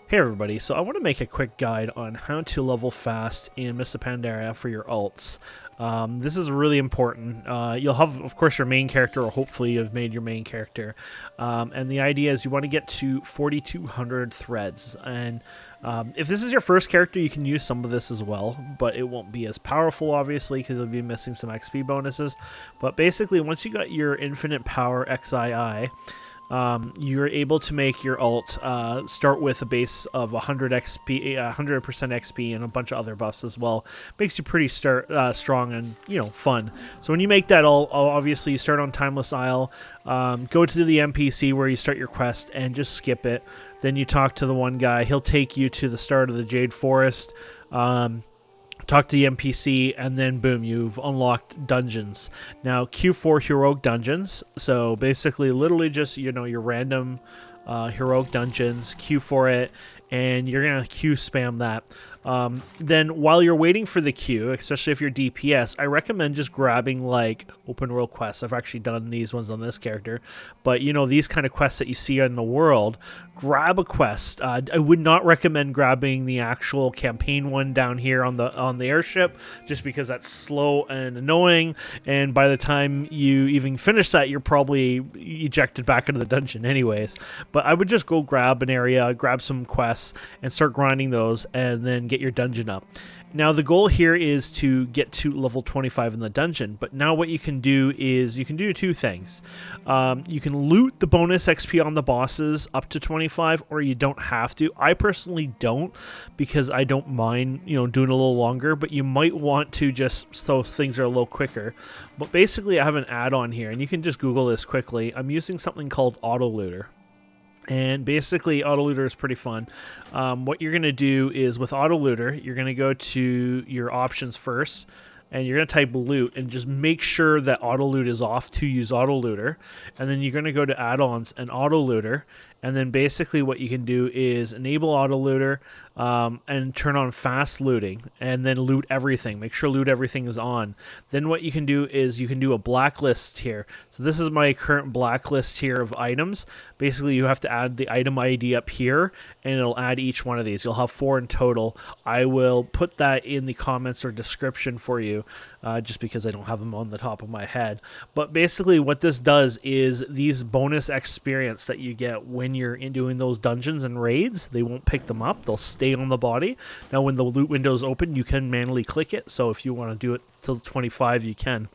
Hey everybody, so I want to make a quick guide on how to level fast in Mr. Pandaria for your alts. This is really important. You'll have, of course, your main character, or hopefully you've made your main character. And the idea is you want to get to 4,200 threads. And if this is your first character, you can use some of this as well, but it won't be as powerful, obviously, because you'll be missing some XP bonuses. But basically, once you got your infinite power XII, you're able to make your alt start with a base of 100 XP, 100% XP, and a bunch of other buffs as well. Makes you pretty strong and fun. So when you make that alt, obviously you start on Timeless Isle, go to the NPC where you start your quest, and just skip it. Then you talk to the one guy. He'll take you to the start of the Jade Forest. Talk to the NPC, and then boom, you've unlocked dungeons. Now, Q4 heroic dungeons, so basically literally just, your random heroic dungeons, queue for it, and you're going to queue spam that. Then while you're waiting for the queue, especially if you're DPS, I recommend just grabbing like open world quests. I've actually done these ones on this character, but these kind of quests that you see in the world, grab a quest. I would not recommend grabbing the actual campaign one down here on the airship, just because that's slow and annoying, and by the time you even finish that, you're probably ejected back into the dungeon anyways. But I would just go grab an area, grab some quests, and start grinding those, and then get your dungeon up. Now the goal here is to get to level 25 in the dungeon, but now what you can do is you can do two things. You can loot the bonus XP on the bosses up to 25, or you don't have to. I personally don't, because I don't mind doing a little longer, but you might want to, just so things are a little quicker. But basically I have an add-on here, and you can just Google this quickly. I'm using something called Auto Looter. And basically, Auto Looter is pretty fun. What you're going to do is, with Auto Looter, you're going to go to your options first, and you're going to type loot, and just make sure that Auto Loot is off to use Auto Looter. And then you're going to go to add-ons and Auto Looter, and then basically what you can do is enable Auto Looter and turn on fast looting, and then loot everything. Make sure loot everything is on. Then what you can do is you can do a blacklist here. So this is my current blacklist here of items. Basically, you have to add the item ID up here, and it'll add each one of these. You'll have 4 in total. I will put that in the comments or description for you, just because I don't have them on the top of my head. But basically what this does is these bonus experience that you get when you're doing those dungeons and raids, they won't pick them up. They'll stay on the body. Now when the loot window is open, you can manually click it. So if you want to do it till 25, you can.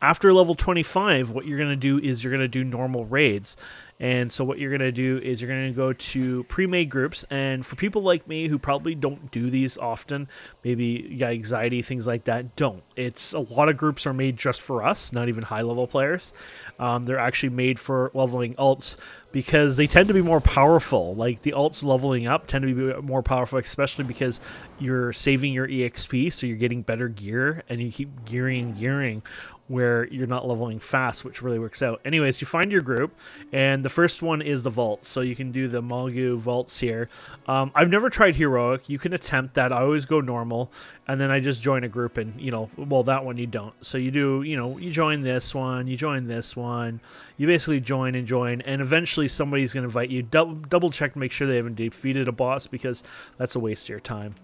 After level 25, what you're going to do is you're going to do normal raids. And so what you're going to do is you're going to go to pre-made groups, and for people like me who probably don't do these often, maybe you got anxiety, things like that, don't. It's a lot of groups are made just for us, not even high-level players. They're actually made for leveling alts, because they tend to be more powerful. Like the alts leveling up tend to be more powerful, especially because you're saving your EXP, so you're getting better gear, and you keep gearing, where you're not leveling fast, which really works out. Anyways, you find your group, and the first one is the vault. So you can do the Malgu vaults here. I've never tried heroic. You can attempt that. I always go normal, and then I just join a group, and well, that one you don't. So you do, you join this one, you join this one, you basically join, and eventually somebody's going to invite you. Double check to make sure they haven't defeated a boss, because that's a waste of your time.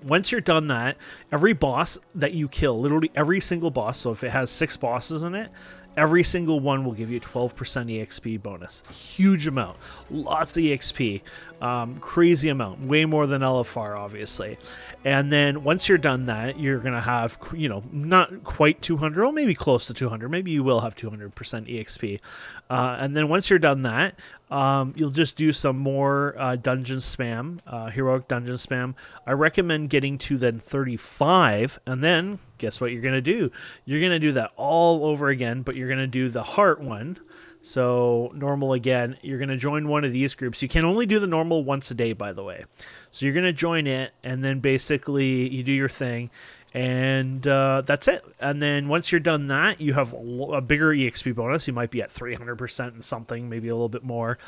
Once you're done that, every boss that you kill, literally every single boss, so if it has 6 bosses in it, every single one will give you a 12% EXP bonus. Huge amount. Lots of EXP. Crazy amount. Way more than LFR, obviously. And then once you're done that, you're going to have, not quite 200, or maybe close to 200. Maybe you will have 200% EXP. And then once you're done that, you'll just do some more dungeon spam, heroic dungeon spam. I recommend getting to then 35, and then guess what you're going to do? You're going to do that all over again, but you're going to do the heart one. So normal again, you're going to join one of these groups. You can only do the normal once a day, by the way. So you're going to join it, and then basically you do your thing, and that's it. And then once you're done that, you have a bigger EXP bonus. You might be at 300% and something, maybe a little bit more.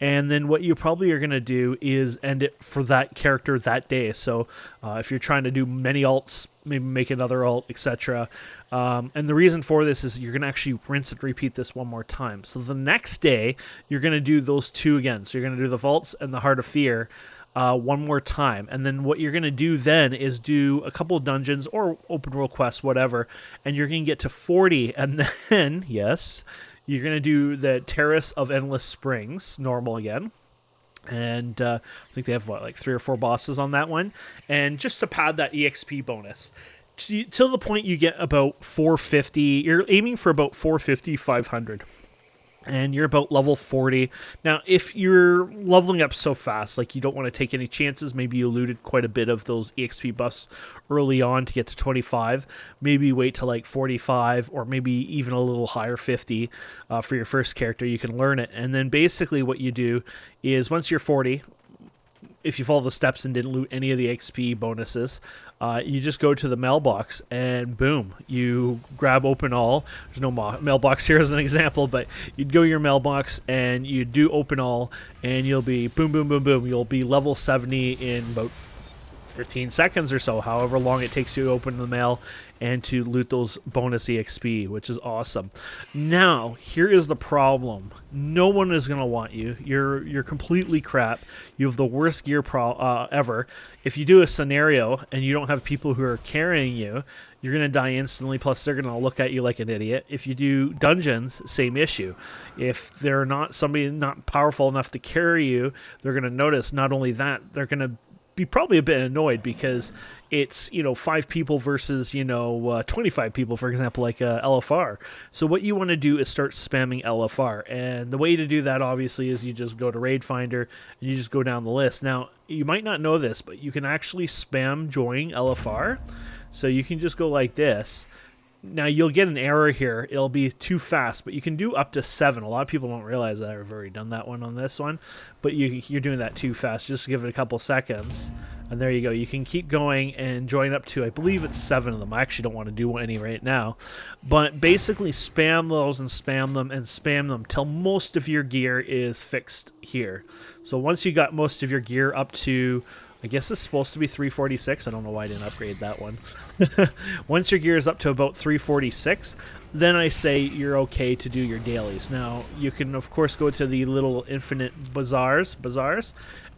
And then what you probably are going to do is end it for that character that day. So if you're trying to do many alts, maybe make another alt, etc. And the reason for this is you're going to actually rinse and repeat this one more time. So the next day, you're going to do those two again. So you're going to do the vaults and the Heart of Fear. one more time. And then what you're going to do then is do a couple of dungeons or open world quests, whatever, and you're going to get to 40. And then, yes, you're going to do the Terrace of Endless Springs, normal again. And I think they have, what, like 3 or 4 bosses on that one. And just to pad that EXP bonus, till the point you get about 450, you're aiming for about 450, 500. And you're about level 40. Now, if you're leveling up so fast, like you don't want to take any chances, maybe you looted quite a bit of those EXP buffs early on to get to 25. Maybe wait till like 45 or maybe even a little higher, 50 for your first character. You can learn it. And then basically what you do is once you're 40, if you follow the steps and didn't loot any of the XP bonuses, you just go to the mailbox and boom, you grab open all. There's no mailbox here as an example, but you'd go to your mailbox and you do open all and you'll be boom, boom, boom, boom. You'll be level 70 in about 15 seconds or so, however long it takes you to open the mail and to loot those bonus EXP, which is awesome. Now, here is the problem. No one is going to want you. You're completely crap. You have the worst gear ever. If you do a scenario and you don't have people who are carrying you, you're going to die instantly, plus they're going to look at you like an idiot. If you do dungeons, same issue. If they're not somebody not powerful enough to carry you, they're going to notice. Not only that, they're going to be probably a bit annoyed because it's 5 people versus 25 people, for example, like LFR. So what you want to do is start spamming LFR, and the way to do that obviously is you just go to Raid Finder and you just go down the list. Now you might not know this, but you can actually spam join LFR, so you can just go like this. Now, you'll get an error here. It'll be too fast, but you can do up to 7. A lot of people don't realize that. I've already done that one on this one, but you're doing that too fast. Just give it a couple seconds, and there you go. You can keep going and join up to, I believe it's 7 of them. I actually don't want to do any right now, but basically spam those and spam them till most of your gear is fixed here. So once you got most of your gear up to, I guess it's supposed to be 346. I don't know why I didn't upgrade that one. Once your gear is up to about 346, then I say you're okay to do your dailies. Now, you can, of course, go to the little infinite bazaars,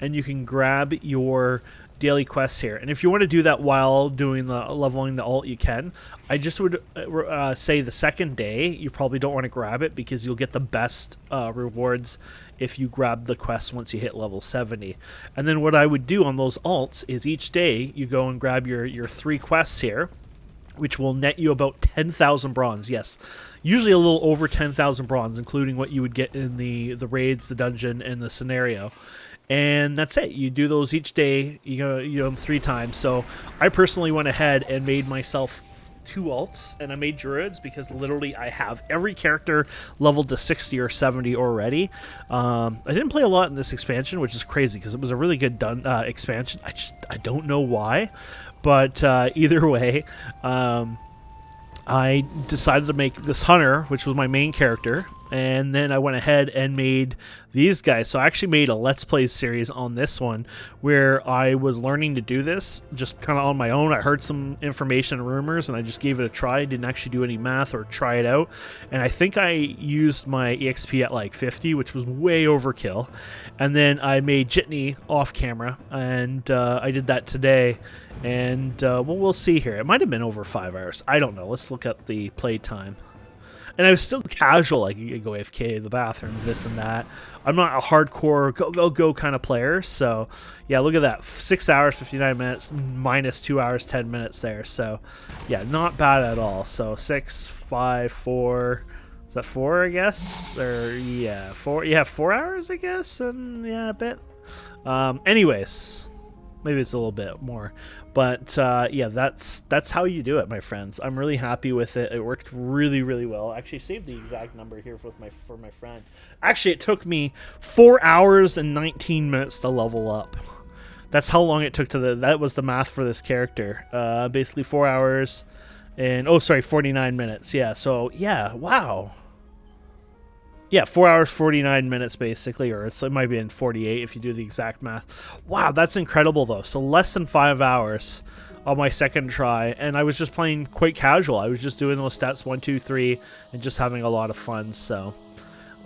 and you can grab your daily quests here. And if you want to do that while doing the leveling the alt, you can. I just would say the second day, you probably don't want to grab it because you'll get the best rewards if you grab the quest once you hit level 70. And then what I would do on those alts is each day you go and grab your 3 quests here, which will net you about 10,000 bronze. Yes, usually a little over 10,000 bronze, including what you would get in the raids, the dungeon, and the scenario. And that's it. You do those each day. You do them 3 times. So I personally went ahead and made myself 2 alts, and I made druids because literally I have every character leveled to 60 or 70 already. I didn't play a lot in this expansion, which is crazy because it was a really good expansion. I don't know why, but either way, I decided to make this hunter, which was my main character, and then I went ahead and made these guys. So I actually made a Let's Play series on this one where I was learning to do this just kind of on my own. I heard some information and rumors, and I just gave it a try. I didn't actually do any math or try it out. And I think I used my EXP at like 50, which was way overkill. And then I made Jitney off camera, and I did that today. And well, we'll see here. It might have been over 5 hours. I don't know. Let's look at the play time. And I was still casual, like you go AFK, the bathroom, this and that. I'm not a hardcore go kind of player. So yeah, look at that. 6 hours, 59 minutes, minus 2 hours, 10 minutes there. So yeah, not bad at all. So 6, 5, 4. Is that 4, I guess? Or yeah, 4. Yeah, 4 hours, I guess. And yeah, a bit. Anyways, maybe it's a little bit more. But yeah, that's how you do it, my friends. I'm really happy with it. It worked really, really well. I actually saved the exact number here for my friend. Actually, it took me 4 hours and 19 minutes to level up. That's how long it took that was the math for this character. Basically 4 hours and 49 minutes. Yeah, so yeah, wow. Yeah, 4 hours, 49 minutes, basically, or it might be in 48 if you do the exact math. Wow, that's incredible, though. So less than 5 hours on my second try, and I was just playing quite casual. I was just doing those stats 1, 2, 3, and just having a lot of fun. So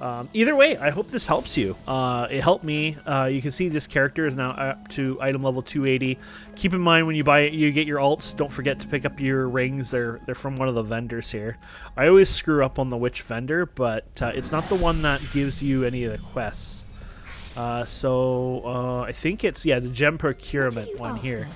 Either way, I hope this helps you. It helped me. You can see this character is now up to item level 280. Keep in mind when you buy it, you get your alts, don't forget to pick up your rings. They're from one of the vendors here. I always screw up on the which vendor, but it's not the one that gives you any of the quests. I think it's, yeah, the gem procurement one here.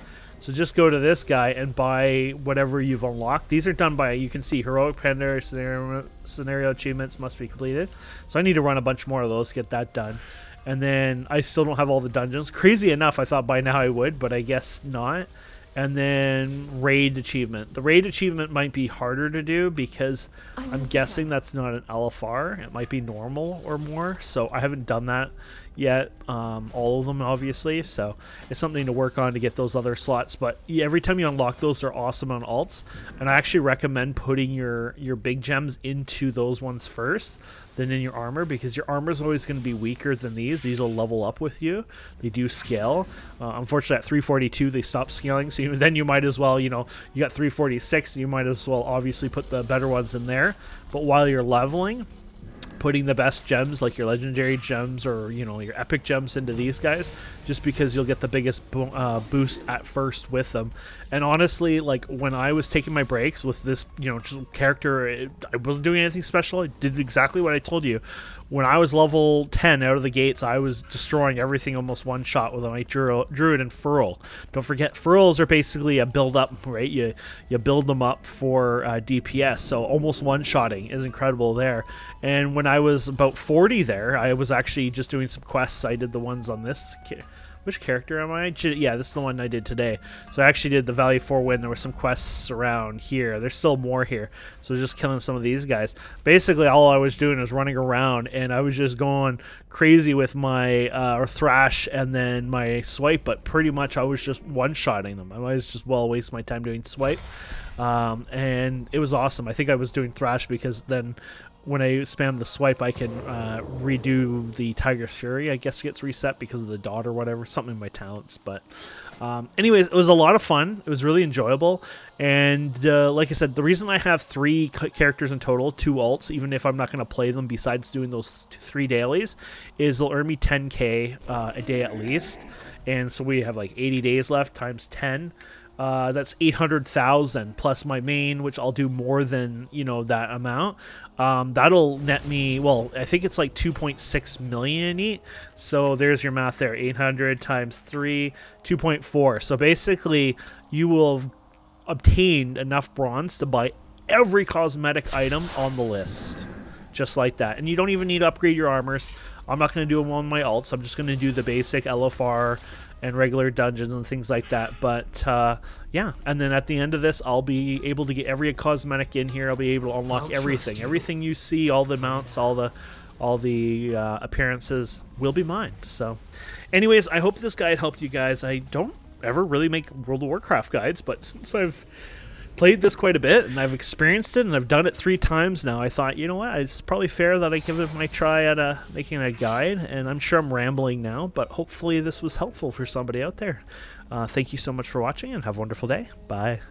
So just go to this guy and buy whatever you've unlocked. These are done by, you can see, heroic Pandaria scenario achievements must be completed. So I need to run a bunch more of those, get that done. And then I still don't have all the dungeons. Crazy enough, I thought by now I would, but I guess not. And then raid achievement. The raid achievement might be harder to do because I'm guessing that's not an LFR. It might be normal or more. So I haven't done that yet. All of them, obviously. So it's something to work on to get those other slots. But yeah, every time you unlock those, they're awesome on alts. And I actually recommend putting your big gems into those ones first than in your armor, because your armor is always going to be weaker than these. These will level up with you. They do scale. Unfortunately, at 342, they stop scaling. So then you might as well, you know, you got 346. You might as well obviously put the better ones in there. But while you're leveling, putting the best gems like your legendary gems or, you know, your epic gems into these guys, just because you'll get the biggest boost at first with them. And honestly, like when I was taking my breaks with this, you know, just character, I wasn't doing anything special. I did exactly what I told you. When I was level 10 out of the gates, I was destroying everything almost one shot with my druid and furl. Don't forget, furls are basically a build up, right? You build them up for DPS, so almost one-shotting is incredible there. And when I was about 40 there, I was actually just doing some quests. I did the ones on this. Which character am I? Yeah, this is the one I did today. So I actually did the Valley 4 win. There were some quests around here. There's still more here. So just killing some of these guys. Basically, all I was doing was running around, and I was just going crazy with my thrash and then my swipe, but pretty much I was just one-shotting them. I might as just well waste my time doing swipe. And it was awesome. I think I was doing thrash because then when I spam the swipe, I can redo the Tiger's Fury. I guess gets reset because of the dot or whatever, something in my talents. But anyways, it was a lot of fun. It was really enjoyable. And like I said, the reason I have 3 characters in total, 2 alts, even if I'm not going to play them besides doing those 3 dailies, is they'll earn me 10k a day at least. And so we have like 80 days left times 10. That's 800,000 plus my main, which I'll do more than, you know, that amount. That'll net me, well, I think it's like 2.6 million each. So there's your math there. 800 times 3, 2.4. So basically you will have obtained enough bronze to buy every cosmetic item on the list. Just like that. And you don't even need to upgrade your armors. I'm not going to do them on my alts. I'm just going to do the basic LFR and regular dungeons and things like that. But yeah, and then at the end of this, I'll be able to get every cosmetic in here. I'll be able to unlock everything. Everything you see, all the mounts, all the appearances will be mine. So anyways, I hope this guide helped you guys. I don't ever really make World of Warcraft guides, but since I've played this quite a bit and I've experienced it and I've done it 3 times now, I thought, you know what, it's probably fair that I give it my try at making a guide. And I'm sure I'm rambling now, but hopefully this was helpful for somebody out there. Thank you so much for watching and have a wonderful day. Bye.